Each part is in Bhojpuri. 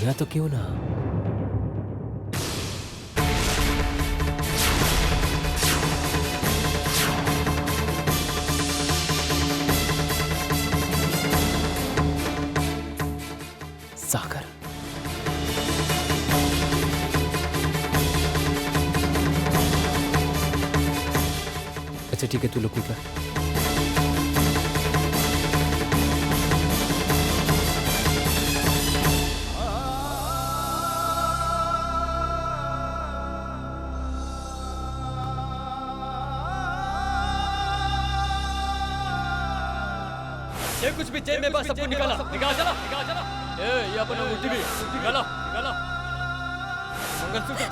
या तो क्यों ना सागर। अच्छा ठीक है, तू लोग ऊपर। ये कुछ भी जेब में बस सबको निकाला निकाल चला निकाल चला। ये अपन अंगूठी भी निकाला निकाला। मंगलसूत्र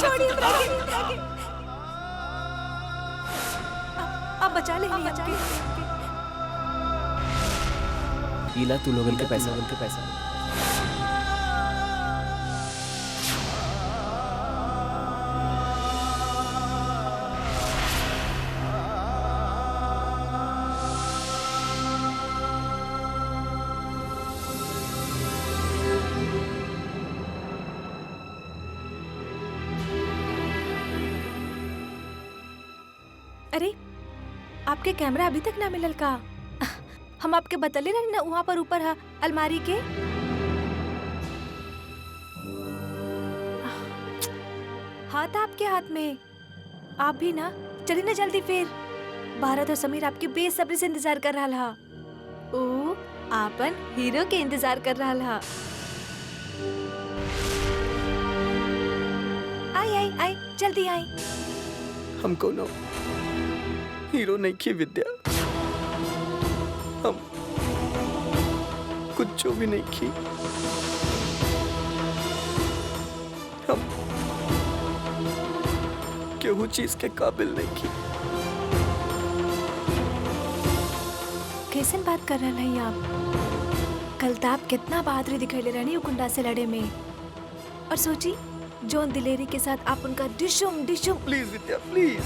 छोड़िए आप बचा लेंगे हमके। ईला तू लोगन के पैसा अरे आपके कैमरा अभी तक ना मिलल का? हम आपके बतले ना वहाँ पर ऊपर है अलमारी के। हाथ आपके हाथ में। आप भी ना चलिए ना जल्दी फिर। भारत और समीर आपकी बेसब्री से इंतजार कर रहा हा। ओ आपन हीरो के इंतजार कर रहा हा। आई आई आई जल्दी आई। हम कोनो हीरो नहीं की विद्या, हम कुछ भी नहीं की। हम केहू चीज के काबिल नहीं की। कैसन बात कर रहे हैं आप? कल तो आप कितना बहादुरी दिखाई ले रही हो गुंडा से लड़े में। और सोची जॉन दिलेरी के साथ आप उनका डिशुम डिशुम। प्लीज विद्या प्लीज,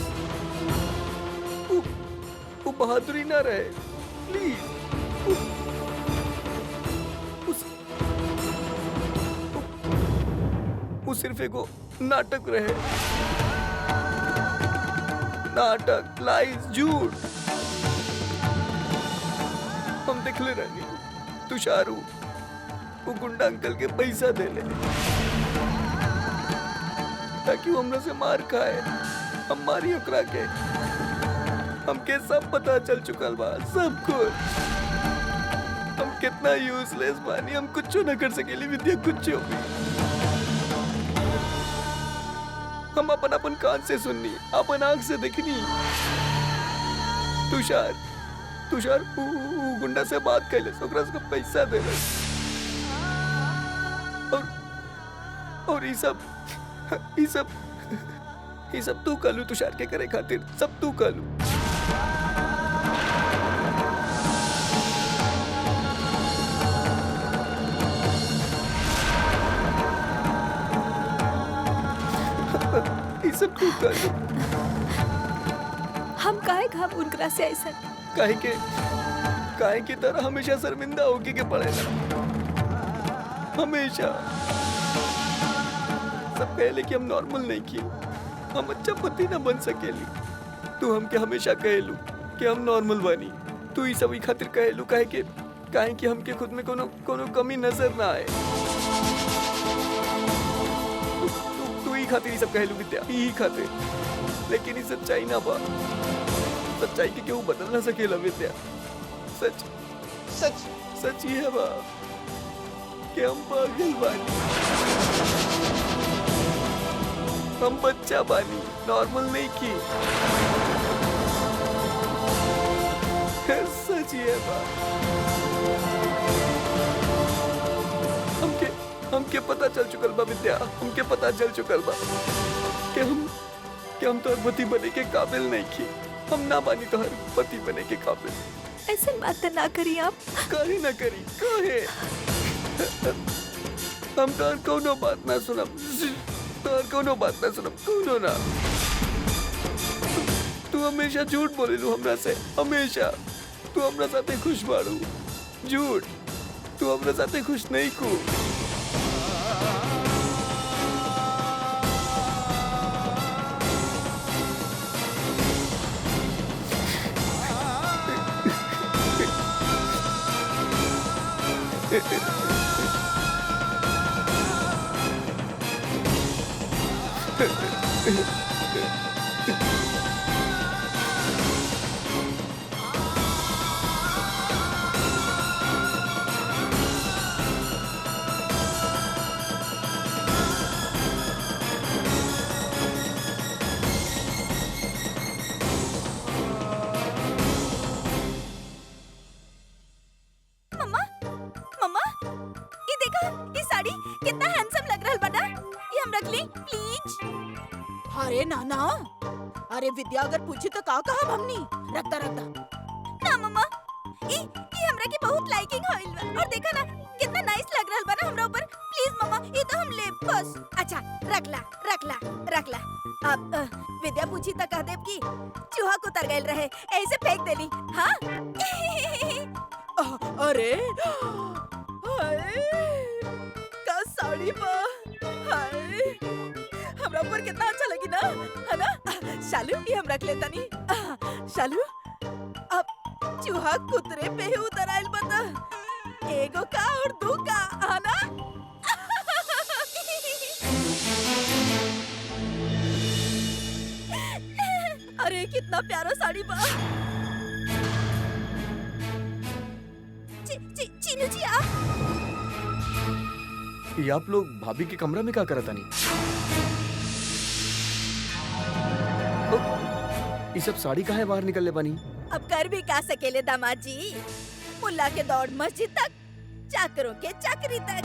वो बहादुरी ना रहे प्लीज। वो सिर्फ एगो नाटक रहे। नाटक, लाइज, झूठ। हम देखले रही तुषारू वो गुंडा अंकल के पैसा दे ले ताकि वो हमरा से मार खाए। हम मारी ओकरा के। हमके सब पता चल चुकल बा, सब कुछ। हम कितना यूजलेस बानी, हम कुछ न कर सकेली विद्या, कुछ भी। हम अपन कान से सुननी, अपन आंख से देखनी। तुषार गुंडा से बात कैले, ओकरा से पैसा देले। और ये सब तू कलू तुषार के करे खातिर, सब तू कलू। ये सब तू कलू। हम काहे घाम उनकरा से ऐसा? काहे की तरह हमेशा शर्मिंदा होके के पड़ेगा। हमेशा सब कहले कि हम नॉर्मल नहीं की, हम अच्छा पति न बन सकेली। तू हमके हमेशा कहलू कि हम नॉर्मल बनी। तू ही सब खातिर कहलू काहे कि हमके खुद में कोनो कमी नजर ना आए। तू ही खातिर ही सब कहलू विद्या, ही खातिर। लेकिन ये सच्चाई ना बा। सच्चाई के क्यों बदल ना सकेला विद्या। सच ही है बा कि हम पागल बानी, हम बच्चा बानी, नॉर्मल नहीं की। सच ही है बा। हमके पता चल चुकल बा विद्या, हमके पता चल चुकल बा कि हम तो पति बने के काबिल नहीं की। हम ना बानी तो हर पति बने के काबिल। ऐसे बात ना करिए आप। कहीं ना करी कहे। हम तो कोनो बात ना सुनब, कोनो बात ना सुनब, कोनो ना। तू हमेशा झूठ बोलेलू हमरा से, हमेशा। तू हमरा साथे खुश बाड़ू, झूठ। तू हमरा साथे खुश नहीं को। मम्मा मम्मा ये देखा, ये साड़ी कितना हैंडसम लग रहा बना। ये हम रख ली प्लीज। अरे नाना, अरे विद्या अगर पूछी तो का कहा हमनी रखता रखता। ना मम्मा, ये हमरा की बहुत लाइकिंग होइल बा। और देखा ना कितना नाइस लग रहल बा ना हमरा ऊपर। प्लीज मम्मा, ये तो हम ले बस। अच्छा रख ला रख ला रख ला। अब विद्या पूछी तो कह देब की चूहा को उतर गइल रहे, ऐसे फेंक देली। हाँ अरे हाय का साड़ी बा, हाय हमरा ऊपर कितना अच्छा लगी ना, है ना। शालू ये हम रख लेता नहीं। शालू अब चूहा कुतरे पे ही उतर आयल बता। एगो का और दो का, है ना। अरे कितना प्यारा साड़ी बा। चीनू जी आप ये आप लोग भाभी के कमरा में क्या करता नहीं? ये सब साड़ी कहाँ है बाहर निकलने पानी? अब कर भी का सकेले दामाद जी। मुल्ला के दौड़ मस्जिद तक, चाकरों के चाकरी तक।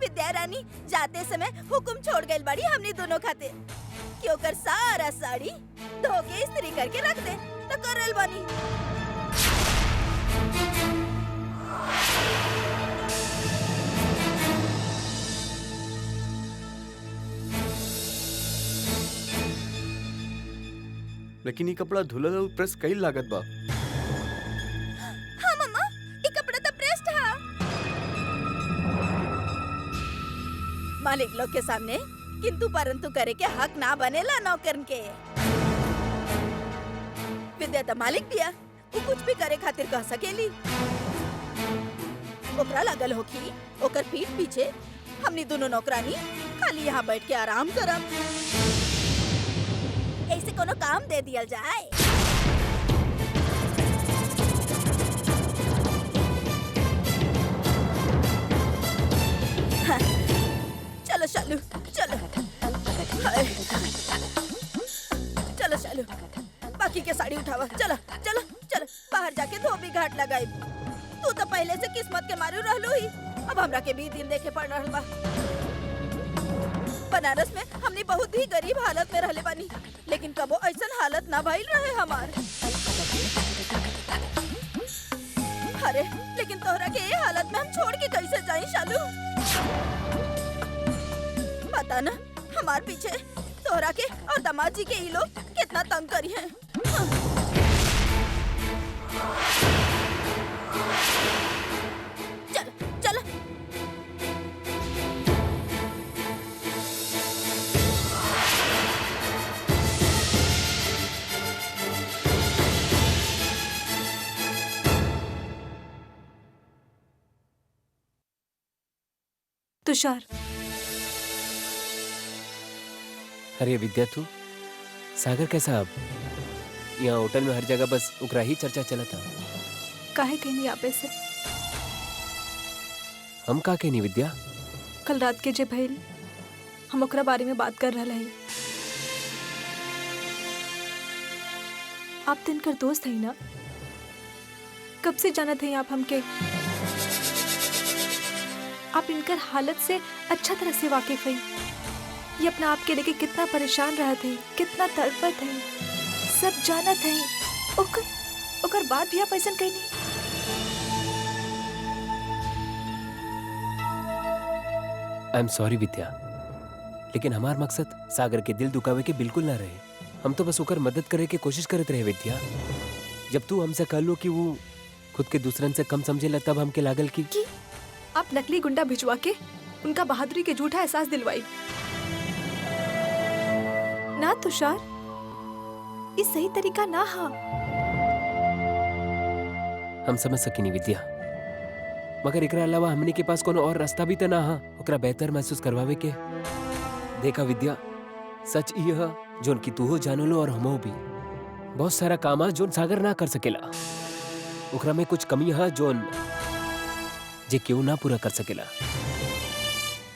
विद्या रानी जाते समय हुक्म छोड़ गई बड़ी हमने दोनों खाते कि ओकर सारा साड़ी धो के इस्त्री करके रख दे। तो करल बानी। लेकिन ये कपड़ा धुलल और प्रेस कई लागत बा। हाँ मम्मा, ये कपड़ा तो प्रेस था। मालिक लोग के सामने किंतु परंतु करे के हक ना बनेला नौकरन के। विद्या तो मालिक दिया, वो कुछ भी करे खातिर कह सकेली। ओकरा लगल होखी ओकर पीठ पीछे हमनी दोनों नौकरानी खाली यहाँ बैठ के आराम करब। ऐसे कोनो काम दे दिया जाए। हाँ, चलो शालू चलो। हाय, चलो शालू, बाकी के साड़ी उठावा। चलो चलो चलो, बाहर जाके धोबी घाट लगाई। तू तो पहले से किस्मत के मारू रहलू ही, अब हमरा के भी दिन देखे पड़ रहल बा। बनारस में हमने बहुत ही गरीब हालत में रहले बानी, लेकिन कबो ऐसन हालत ना भइल रहे हमार। अरे लेकिन तोहरा के ये हालत में हम छोड़ के कैसे जाई शालू? पता ना हमार पीछे तोहरा के और दामाद जी के ये लोग कितना तंग करी हैं। चलो चलो। तुषार, अरे विद्या तू सागर कैसा? अब यहाँ होटल में हर जगह बस उकरा ही चर्चा चला था। काहे कहनी आप ऐसे? हम का कहनी विद्या? कल रात के जे भइल हम ओकरा बारे में बात कर रहा है। आप तो इनकर दोस्त है ना? कब से जानत हैं आप हमके? आप इनकर हालत से अच्छा तरह से वाकिफ हैं। ये अपना आप के लेके कितना परेशान रहत है, कितना तड़पत है, सब जानत है। ओकर बात भी आप ऐसा कहनी? आई एम सॉरी विद्या, लेकिन हमार मकसद सागर के दिल दुखावे के बिल्कुल ना रहे। हम तो बस ओकर मदद करे के कोशिश करते रहे विद्या। जब तू हमसे कह लो कि वो खुद के दूसरन से कम समझेला, तब हमके लागल कि आप नकली गुंडा भिजवा के उनका बहादुरी के झूठा एहसास दिलवाई ना तुषार। ये सही तरीका ना हा। हम समझ सकिनी विद्या, मगर एकरा अलावा हमने के पास कोनो और रास्ता भी तो ना हा ओकरा बेहतर महसूस करवावे के। देखा विद्या, सच ई है जोन की तू हो जानो लो और हमो भी। बहुत सारा काम है जोन सागर ना कर सकेला, ओकरा में कुछ कमी है जोन जे क्यों ना पूरा कर सकेला।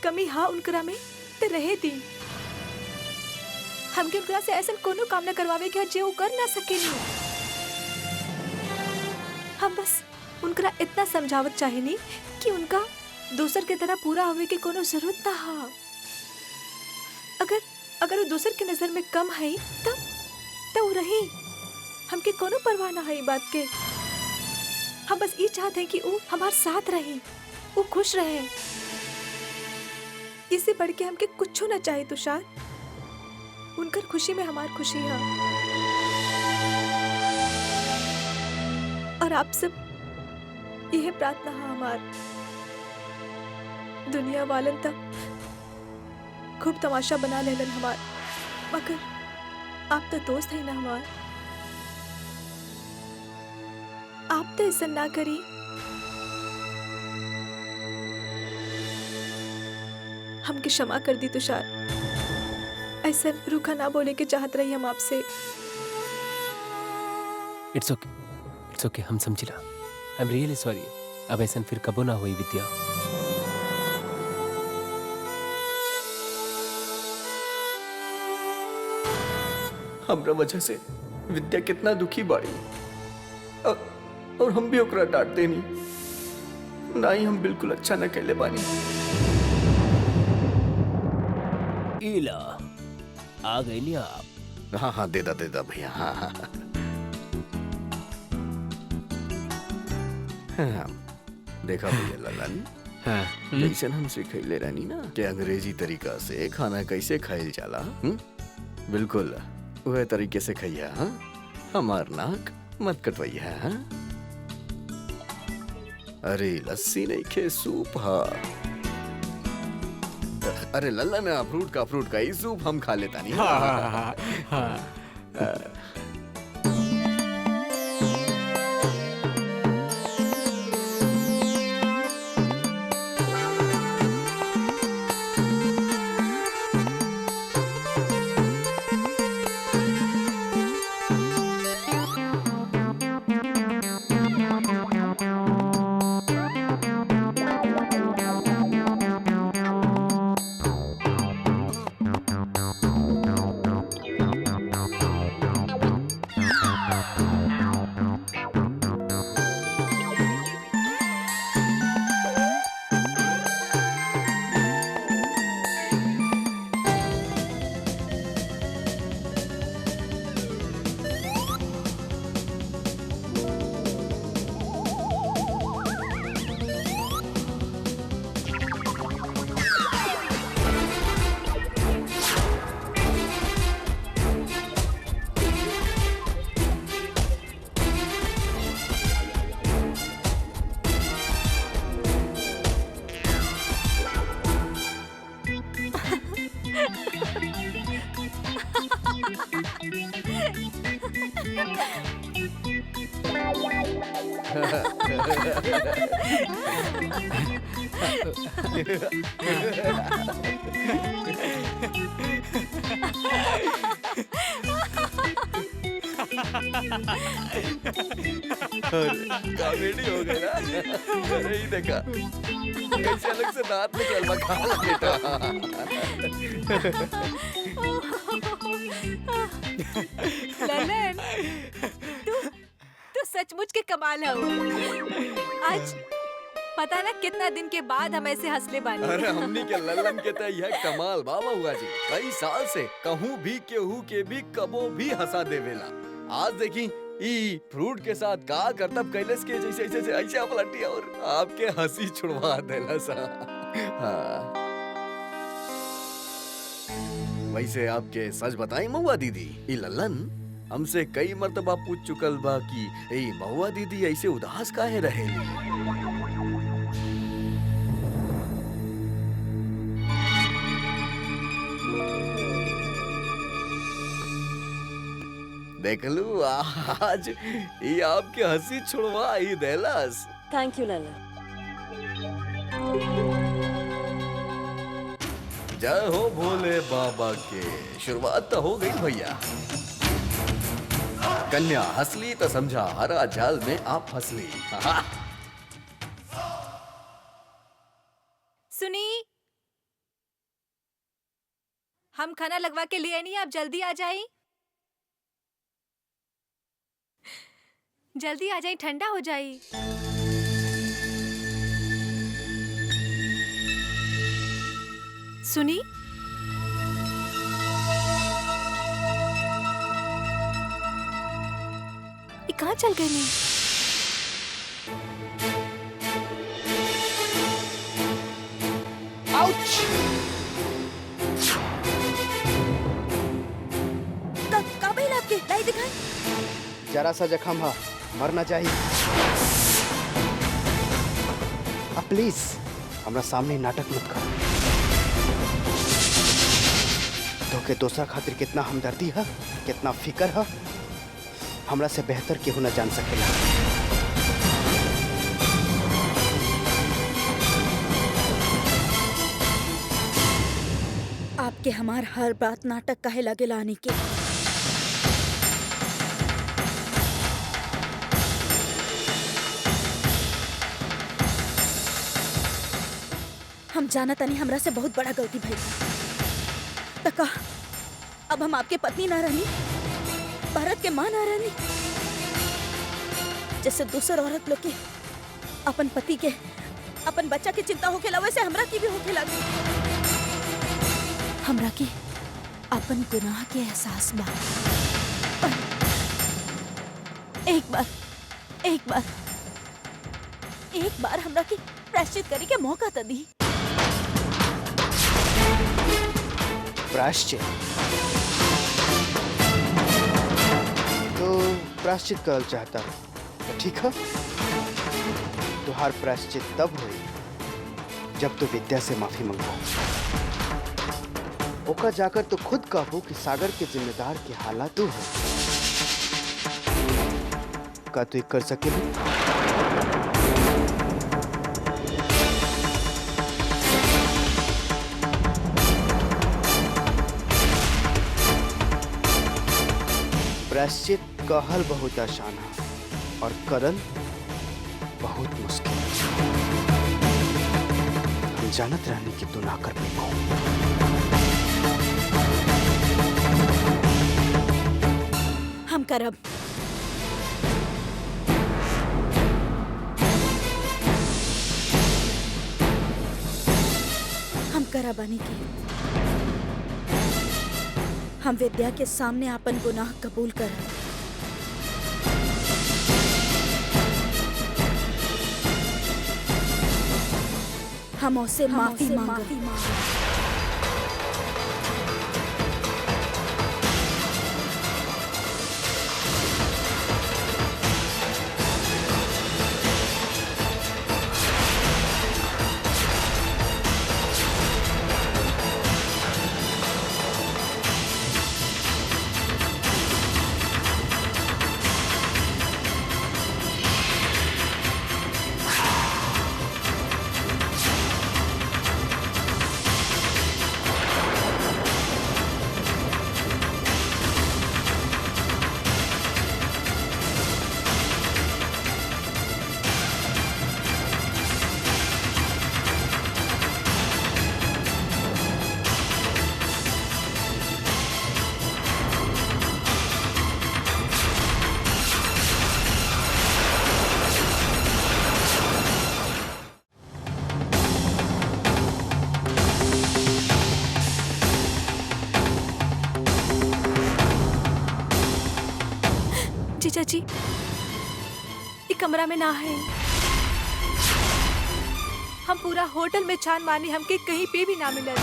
कमी हाँ उनकरा में ते रहे दी। हमके उनकरा से ऐसा कोनो काम न करवावे के जे वो कर ना सकेनी। हम बस उनकरा इतना समझावत चाहेनी कि उनका दूसर के तरह पूरा होवे के कोनो जरूरत ना हा। अगर वो दूसर की नजर में कम है तब वो रही, हमके कोनो परवाह ना है ई बात के। हम बस ये चाहते हैं कि वो हमारे साथ रहे, वो खुश रहे। इससे बढ़ के हमके कुछ ना चाहिए तुषार। उनकर खुशी में हमारी खुशी है। और आप सब यह प्रार्थना है हमार। दुनिया वालन तक खूब तमाशा बना लेलन हमार, मगर आप तो दोस्त है ना हमार। आप तो ऐसा ना करी। हमके क्षमा कर दी तुषार, ऐसा रूखा ना बोले के चाहत रही हम आपसे। इट्स ओके, हम समझिला। I am really sorry. अब ऐसा फिर कबो ना हुई विद्या। हमरा वजह से विद्या कितना दुखी बाड़ी, और हम भी ओकरा डांटते नहीं। ना ही हम बिल्कुल अच्छा न कहले बानी। इला आ गई नहीं आप? हाँ हाँ, दे दा भैया। हाँ हाँ हाँ, देखा भैया ललन, जैसे हम सिखैले रहनी ना कि अंग्रेजी तरीका से खाना कैसे खाइल जाला, बिल्कुल वह तरीके से खैया। हाँ, हमार नाक मत कटवैया। हाँ, अरे लस्सी नहीं खे, सूप। हाँ, अरे लल्लन, फ्रूट का ही सूप हम खा लेता नहीं। कॉमेडी हो गई ना। अरे ही देखा कैसे अलग से दांत निकल बा, खा ला बेटा। ललन, तू सचमुच के कमाल है। आज पता ना कितना दिन के बाद हम ऐसे हंसले बानी। अरे हमनी के लल्लन के तो यह कमाल बाबा हुआ जी। कई साल से कहूँ भी केहू के भी कबो भी हंसा देवेला। आज देखी ई फ्रूट के साथ का करतब कैलस के जैसे ऐसे ऐसे पलटी और आपके हंसी छुड़वा देला सा। हाँ। वैसे आपके सच बताई महुआ दीदी, ई लल्लन हमसे कई मर्तबा पूछ चुकल बा कि ए महुआ दीदी ऐसे उदास काहे रहेली। देख लू आज ये आपकी हंसी छुड़वा ही देलस। थैंक यू लाला। जय हो भोले बाबा के। शुरुआत तो हो गई भैया। कन्या हंसली तो समझा हरा जाल में आप फंसली। सुनी, हम खाना लगवा के लिए नहीं, आप जल्दी आ जाइए। जल्दी आ जाइए, ठंडा हो जाइए। सुनी, ये कहाँ चल गई नहीं? काबिल आपके लाई दिखाई। जरा सा जख्म है, मरना चाहिए। अब प्लीज हमरा सामने नाटक मत कर। तो के दूसरा खातिर कितना हमदर्दी है, कितना फिकर है, हमरा से बेहतर केहू न जान सकेला। आपके हमार हर बात नाटक काहे लगे लाने के। हम जाना तनी हमरा से बहुत बड़ा गलती भई। तका अब हम आपके पत्नी ना रहनी, भारत के माँ ना रहनी। जैसे दूसर औरत लोग के अपन पति के, अपन बच्चा के चिंता होके लगे से हमरा की भी होके लगी। हमरा की अपन गुनाह के एहसास बा। एक बार हमरा की प्रायश्चित करे के मौका त दी। प्रायश्चित तो प्रायश्चित करल चाहता है तो ठीक है। तुहार प्रायश्चित तब हुई जब तू विद्या से माफी मंगवा। ओका जाकर तो खुद कहबू कि सागर के जिम्मेदार के हालात तू है। का तू कर सकेलू? प्रायश्चित कहल बहुत आसान है और करल बहुत मुश्किल। हम जानत रहने की तू ना कर पाऊ। हम करब। हम करब अनिकेत। हम विद्या के सामने अपन गुनाह कबूल करब। हम उससे माफी मांगब। जीजा जी, ये कमरा में ना है। हम पूरा होटल में छान मारनी, हमके कहीं पे भी ना मिलल।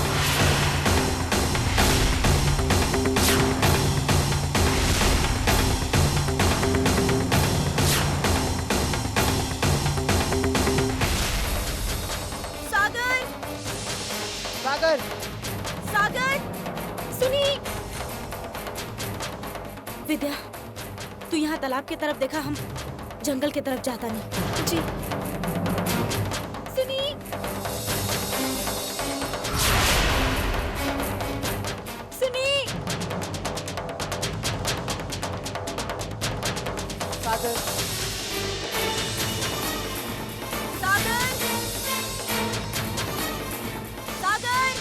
सागर, सागर, सागर, सुनी। विद्या, यहाँ तालाब की तरफ देखा, हम जंगल की तरफ जाता नहीं। जी सुनी सुनी सागर सागर सागर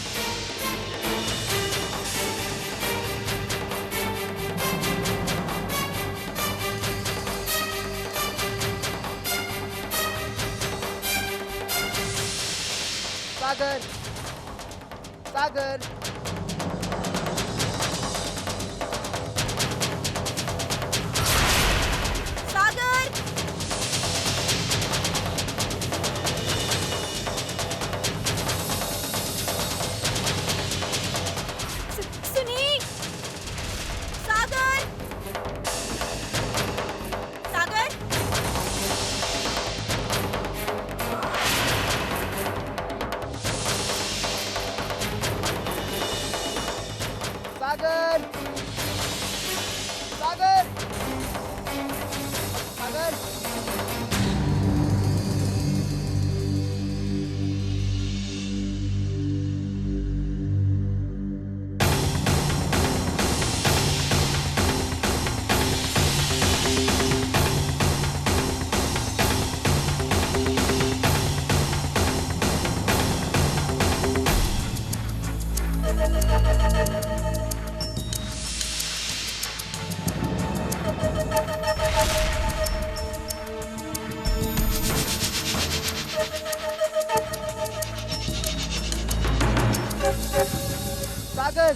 सागर सागर सागर सुनी सागर सागर सागर सागर सागर सागर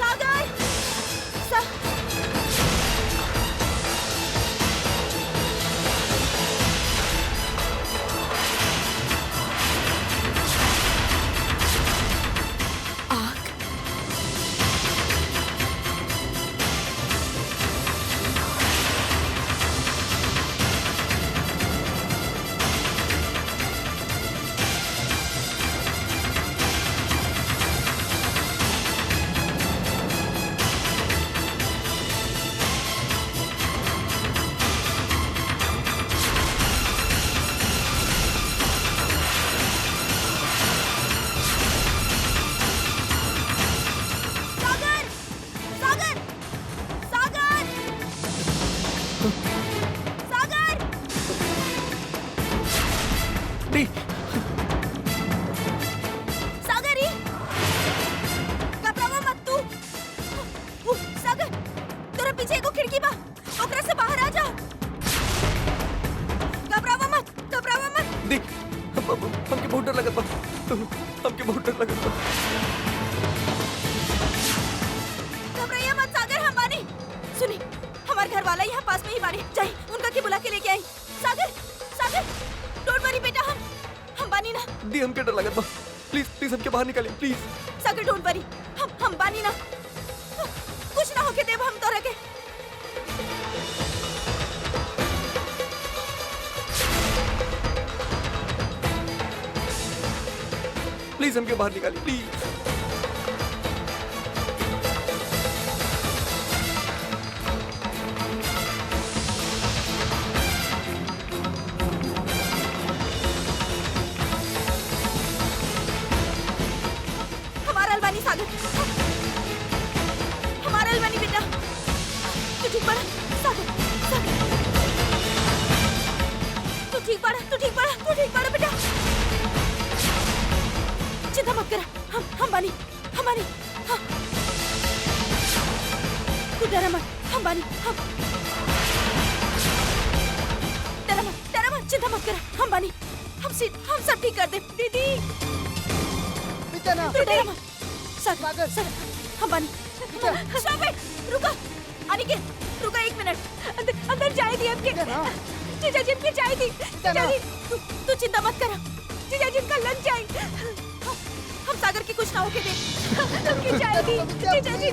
सागर सा आग सागर सागर सागर सागर नहीं सागर ही घबरावा मत तू। सागर तोरा पीछे एगो खिड़की बा, ओकरा से बाहर आ जा। घबरावा मत देख हमके बहुत डर लगत बा, हमके बहुत डर लगत बा। घबराइए मत सागर, हम बानी। सुनी, हमार घर वाला यहाँ पास में ही बानी, जाई उनका के बुला के लेके आई। सागर सागर डोंट वरी बेटा, हम बानी ना। दी हमके डर लगत बा, प्लीज प्लीज हमके बाहर निकालिए प्लीज। सागर डोंट वरी, हम बानी ना। कुछ ना होके देव हम तोरा के। प्लीज हमके बाहर निकालिए प्लीज। हमारा अलवानी सागर, हमारा अलवानी बेटा। तू ठीक पड़ा सागर, सागर तू ठीक पड़ा बेटा। चिंता मत कर, हम बानी। हाँ। तू डरा मत, हम बानी। डरा मत, चिंता मत कर, हम बानी। हम सब ठीक कर दे दीदी। बितना तू डरा मत सागर, हम बानी। स्टॉप इट, रुको अनिकेत, रुको 1 मिनट। अंदर जाए दी आपके जीजा जी, इनकी जाए दी। जीजा जी तू चिंता मत कर, जीजा जी इनका लंच जाए। हम सागर की कुछ ना होके दे। रुकिए जाएगी जीजा जी।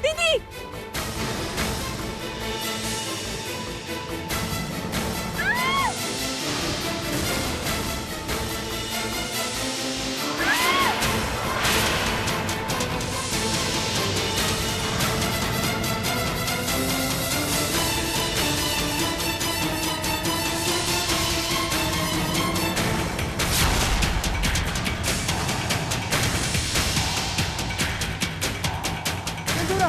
दीदी सिंदूरा,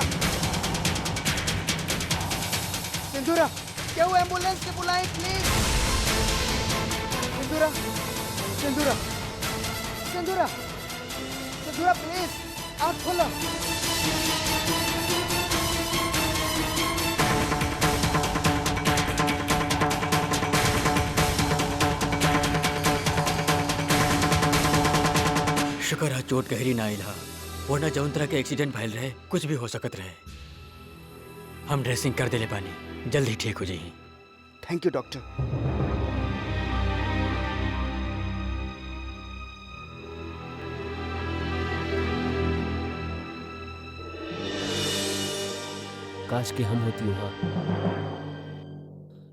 सिंदूरा, क्या हुआ? एम्बुलेंस के बुलाएं प्लीज। सिंदूरा, सिंदूरा, सिंदूरा, सिंदूरा प्लीज आँख खोलो। शुक्र है चोट गहरी ना आइल हा, वरना जौन तरह के एक्सीडेंट भइल रहे कुछ भी हो सकत रहे। हम ड्रेसिंग कर देले पानी, जल्दी ठीक हो जाई। Thank you doctor. काश कि हम होती वहाँ।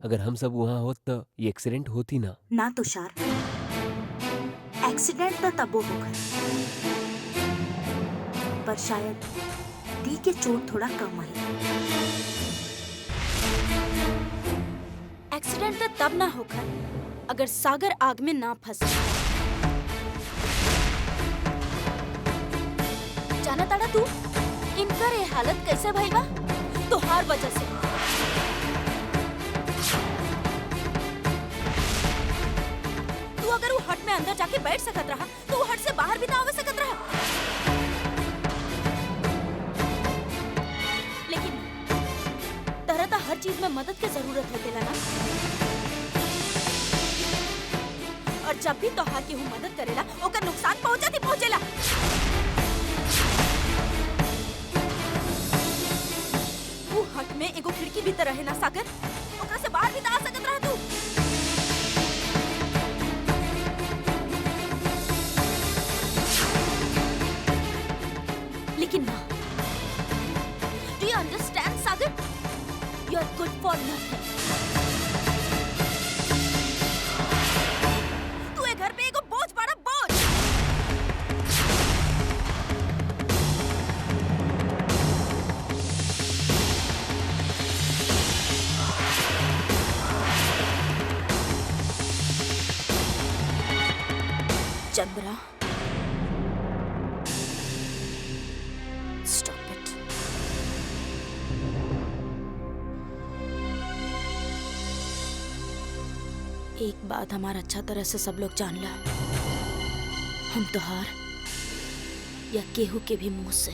अगर हम सब वहाँ होत तो ये एक्सीडेंट होती ना। ना तुषार, एक्सीडेंट तो तब होगा, पर शायद दी के चोट थोड़ा कम आई। एक्सीडेंट तो तब ना होगा अगर सागर आग में ना फंसे। जाना ताड़ा तू इनकर ये हालत कैसे भइल बा? तोहार वजह से। तू अगर वो हट में अंदर जाके बैठ सकत रहा तो वो हट से बाहर भी ना आवे सकत रहा। लेकिन तरह तो हर चीज में मदद के जरूरत होतेला ना। और जब भी तोहार केहू मदद करेला ओकर नुकसान पहुंचेला। वो हट में एगो खिड़की भी तो रहे ना सागर, ओकरा से बाहर भी तो आ सकत रहा तू। लेकिन ना, do you understand Sagar? You are good for nothing. तू ए घर पे एगो बोझ बड़ा बोझ। Chandra, stop it. एक बात हमारा अच्छा तरह से सब लोग जान ला, हम तोहार या केहू के भी मुंह से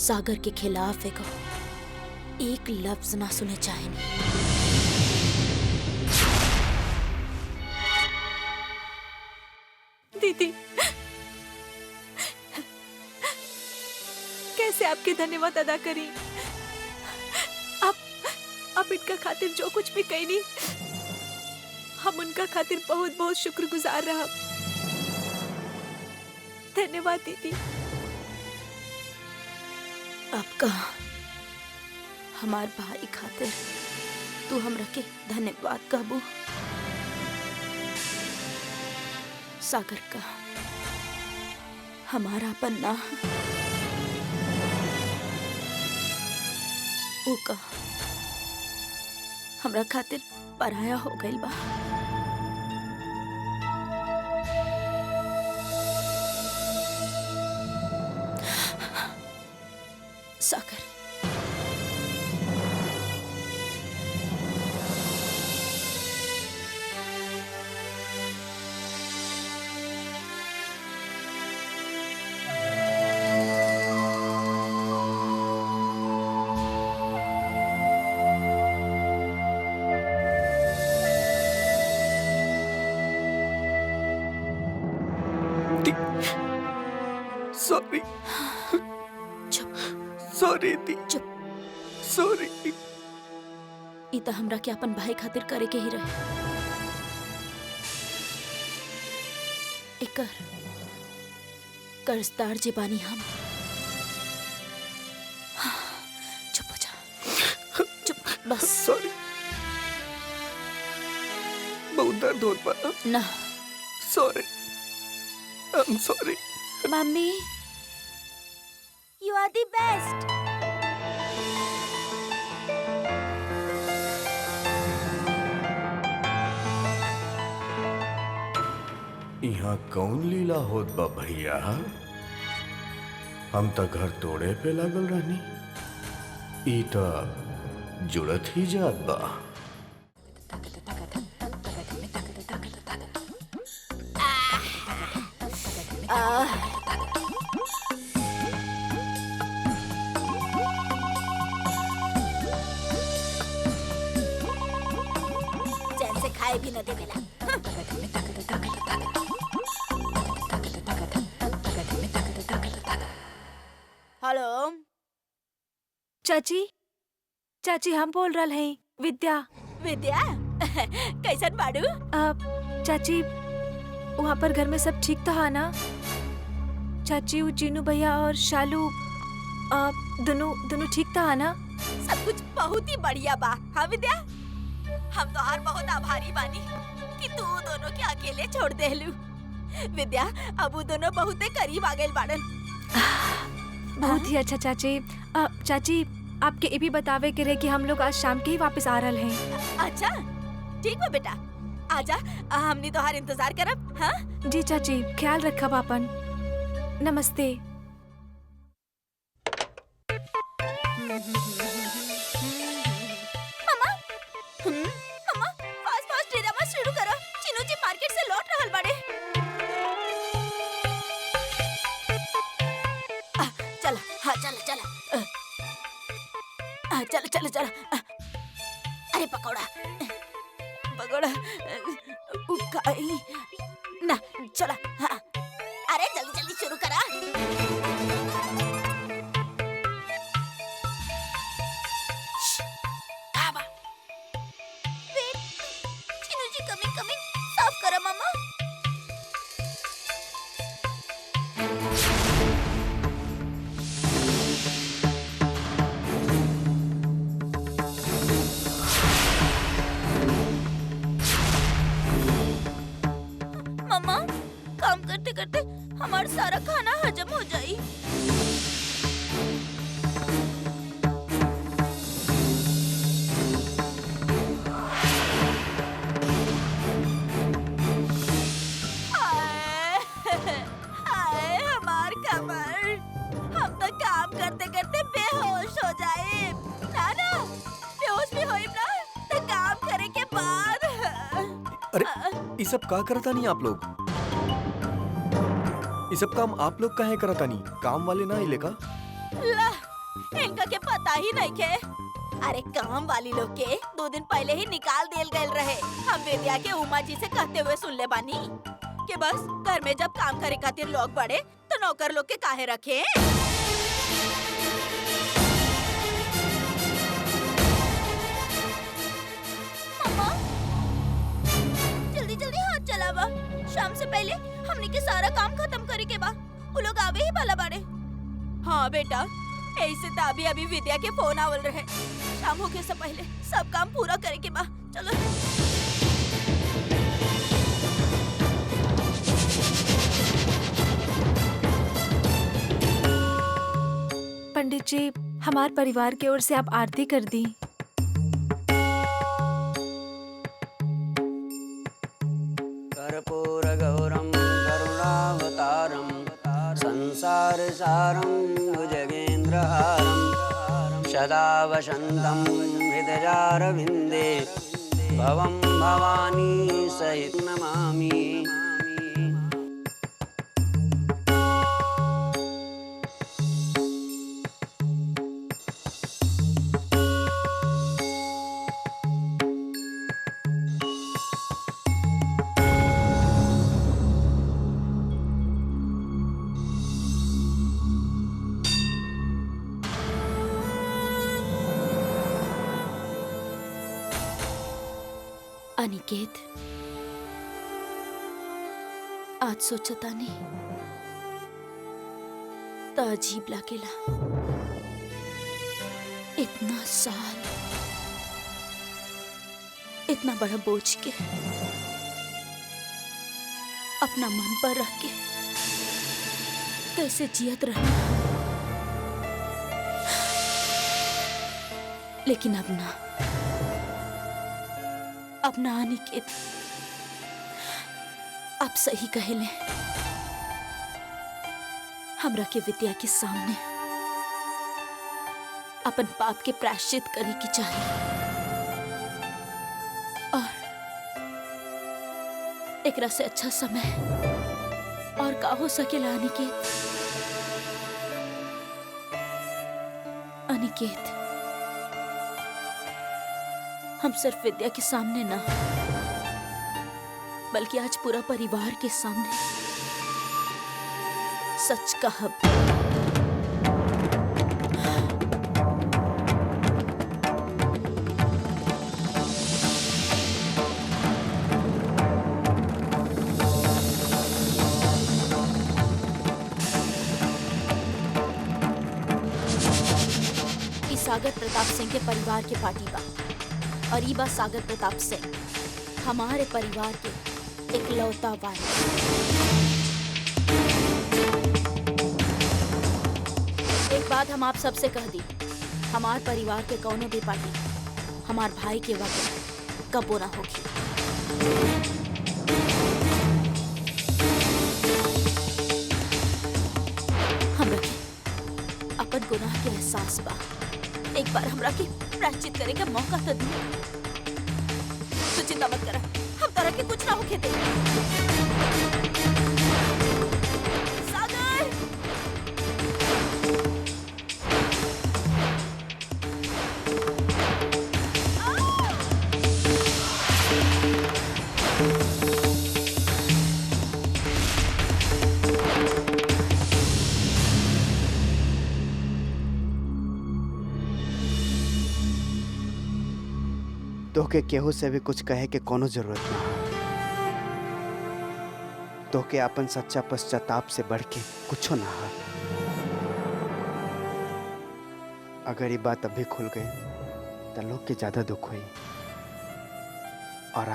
सागर के खिलाफ एक लफ्ज ना सुने चाहेंगे। दीदी, कैसे आपके धन्यवाद अदा करी? आप इनका खातिर जो कुछ भी कही नहीं, हम उनका खातिर बहुत बहुत शुक्रगुजार रहा। धन्यवाद दीदी। आपका हमार भाई खातिर तू हमरा के धन्यवाद कहबू। सागर का हमारा पन्ना ऊ का हमरा खातिर पराया हो गइल बा। सागर, सॉरी, चुप सॉरी दी, चुप। सॉरी। ई त हमरा के अपन भाई खातिर करे के ही रहे। एकर कर्जदार जे बानी हम। चुप हो जा, चुप बस। सॉरी, बहुत दर्द होत बा। ना sorry, I am sorry. Mummy, you are the best. यहाँ कौन लीला होत बा भैया? हम त घर तोड़े पे लागल रहनी, ई त जुड़त ही जात बा। चैन से खाए भी न देवेला। हेलो चाची, चाची हम बोल रहा हैं विद्या। विद्या, कैसन बाड़ू? चाची वहाँ पर घर में सब ठीक तो है ना? चाची वो चीनू भैया और शालू दोनों ठीक तो है ना? सब कुछ बहुत ही बढ़िया बा। हाँ विद्या, हम तोहार बहुत आभारी बानी कि तू दोनों के अकेले छोड़ देलू। विद्या, अब वो दोनों बहुत करीब आ गए बाड़न। बहुत ही अच्छा चाची। चाची आपके ये भी बतावे के रहे कि हम लोग आज शाम के ही वापस आ रहे हैं। अच्छा ठीक बा बेटा, आजा, हमनी तोहार इंतजार करब। हाँ जी चाची, ख्याल रखब अपन। नमस्ते। मम्मा, मम्मा फास्ट फास्ट ड्रामा शुरू करो। चिनू जी मार्केट से लौट रहल बाड़े। चला, हाँ चला चला, चला चला चला। अरे पकौड़ा पकौड़ा उकाई ना, चला। हाँ अरे जल्दी जल्दी शुरू करा। साफ करो मम्मा। मम्मा, काम करते करते हमारा सारा खाना हजम हो जाई। अरे ये सब का करता नहीं आप लोग? ये सब काम आप लोग काहे करता नहीं? काम वाले ना इले का? ला, इनका के पता ही नहीं के। अरे काम वाली लोग के 2 दिन पहले ही निकाल देल गए रहे। हम वेदिया के उमा जी से कहते हुए सुन ले बानी कि बस घर में जब काम करे खातिर लोग बढ़े तो नौकर लोग के काहे रखे। मम्मा, जल्दी जल्दी हाथ चलावा, शाम से पहले हमने के सारा काम खत्म करे के बा। वो लोग आवे ही वाला बाड़े। हाँ बेटा, ऐसे तो अभी अभी विद्या के फोन आवल रहे। शाम होके से पहले सब काम पूरा करे के बा। चलो। पंडित जी, हमारे परिवार की ओर से आप आरती कर दी। कर्पूरगौरं करुणावतारं संसार सारं भुजगेन्द्रहारं सदा वसन्तं हृदयारविन्दे भवं भवानी सहित नमामि। अनिकेत, आज सोचता नहीं तो अजीब लगेला। इतना साल इतना बड़ा बोझ के अपना मन पर रख के कैसे जियत रहना, लेकिन अब ना, अपना अनिकेत आप सही कहेले। हमरा के विद्या के सामने अपन पाप के प्रायश्चित करे की चाहिए। और एकरा से अच्छा समय और का हो सकेला अनिकेत? अनिकेत, हम सिर्फ विद्या के सामने ना, बल्कि आज पूरा परिवार के सामने सच कहब। ई सागर प्रताप सिंह के परिवार के पार्टी बा, और ई बा सागर प्रताप सिंह, हमारे परिवार के इकलौता वारिस। एक बात हम आप सबसे कह दी, हमार परिवार के कौनो भी पार्टी हमार भाई के वक्त कबो ना होगी। हमरा के अपन गुनाह के एहसास बा, एक बार हमरा के प्रायश्चित करे का मौका तो दी। तू चिंता मत करा, हम तरह के कुछ ना होके दे। सागर! तोहके केहू से भी कुछ कहे के कोनो जरूरत ना है। तोहके अपन सच्चा पश्चाताप से बढ़ के कुछो ना है। अगर ये बात अभी खुल गई तो लोग के ज्यादा दुख हुई। और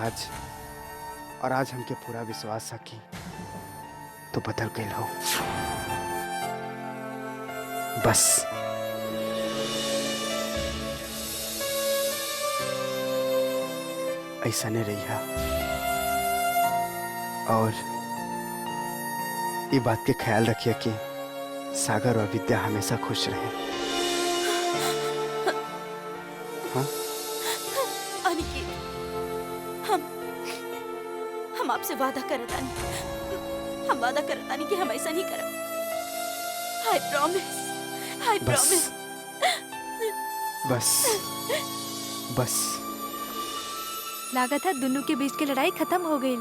आज हमके पूरा विश्वास है कि तो बदल गई हो। बस ऐसा नहीं रही है। और ये बात के ख्याल रखिए कि सागर और विद्या हमेशा खुश रहे। हाँ? अनिकेत, हम आपसे वादा करता नहीं, हम वादा करता नहीं कि हम ऐसा नहीं करें। I promise. बस लागत है दोनों के बीच की लड़ाई खत्म हो गई।